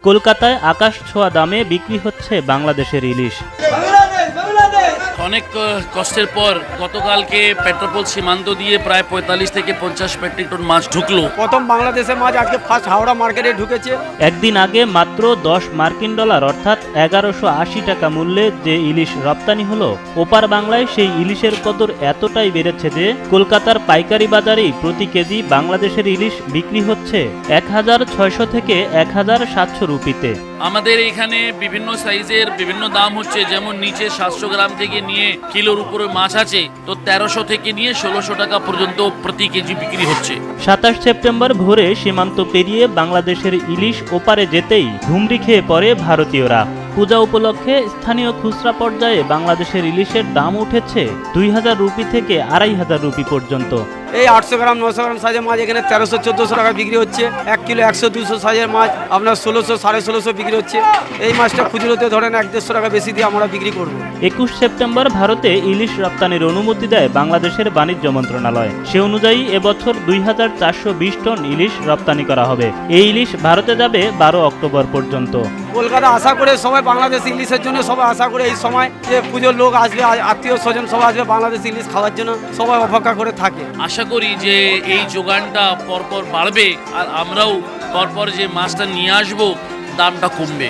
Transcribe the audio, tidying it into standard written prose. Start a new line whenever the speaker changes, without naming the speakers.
কলকাতায় আকাশ ছোঁয়া দামে বিক্রি হচ্ছে বাংলাদেশের ইলিশ।
অনেক কষ্টের পর গতকালকে পেট্রোপোল সীমান্ত দিয়ে প্রায় ৪৫ থেকে ৫০ মেট্রিক টন মাছ ঢুকলো।
প্রথম বাংলাদেশের মাছ আজকে ফার্স্ট হাওড়া মার্কেটে ঢুকেছে।
একদিন আগে মাত্র 10 মার্কিন ডলার অর্থাৎ ১১৮০ টাকা মূল্যে যে ইলিশ রপ্তানি হলো, ওপার বাংলায় সেই ইলিশের কদর এতটাই বেড়েছে যে কলকাতার পাইকারি বাজারেই প্রতি কেজি বাংলাদেশের ইলিশ বিক্রি হচ্ছে ১৬০০ থেকে ১৭০০ রুপিতে।
আমাদের এখানে বিভিন্ন সাইজের বিভিন্ন দাম হচ্ছে, যেমন নিচে ৭০০ গ্রাম থেকে নিয়ে কিলোর উপরে মাছ আছে, তো ১৩০০ থেকে নিয়ে ১৬০০ টাকা পর্যন্ত প্রতি কেজি বিক্রি হচ্ছে।
২৭ সেপ্টেম্বর ভোরে সীমান্ত পেরিয়ে বাংলাদেশের ইলিশ ওপারে যেতেই হুমড়ি খেয়ে পড়ে ভারতীয়রা। পূজা উপলক্ষে স্থানীয় খুচরা পর্যায়ে বাংলাদেশের ইলিশের দাম উঠেছে ২০০০ রুপি থেকে ২৫০০ রুপি পর্যন্ত।
এই ৮০০ গ্রাম ৯০০ গ্রাম সাইজের মাছ এখানে ১৩০০-১৪০০ টাকা বিক্রি হচ্ছে। ১ কিলো ১০০-২০০ সাইজের মাছ আপনার ১৬০০ ১৬৫০ বিক্রি হচ্ছে। এই মাছটা খুচরোতে ধরেন ১-১৫০ টাকা বেশি দিয়ে আমরা বিক্রি করব।
২১ সেপ্টেম্বর ভারতে ইলিশ রপ্তানির অনুমতি দেয় বাংলাদেশের বাণিজ্য মন্ত্রণালয়। সে অনুযায়ী এবছর ২৪২০ টন ইলিশ রপ্তানি করা হবে। এই ইলিশ ভারতে যাবে ১২ অক্টোবর পর্যন্ত।
কলকাতা আশা করে সবাই বাংলাদেশ ইলিশের জন্য সবাই আশা করে এই সময় যে পুজোর লোক আসবে, আত্মীয় স্বজন সবাই আসবে বাংলাদেশ ইলিশ খাওয়ার জন্য, সবাই অপেক্ষা করে থাকে।
আশা করি যে এই যোগানটা পরপর বাড়বে আর আমরাও পরপর যে মাছটা নিয়ে আসবো দামটা কমবে।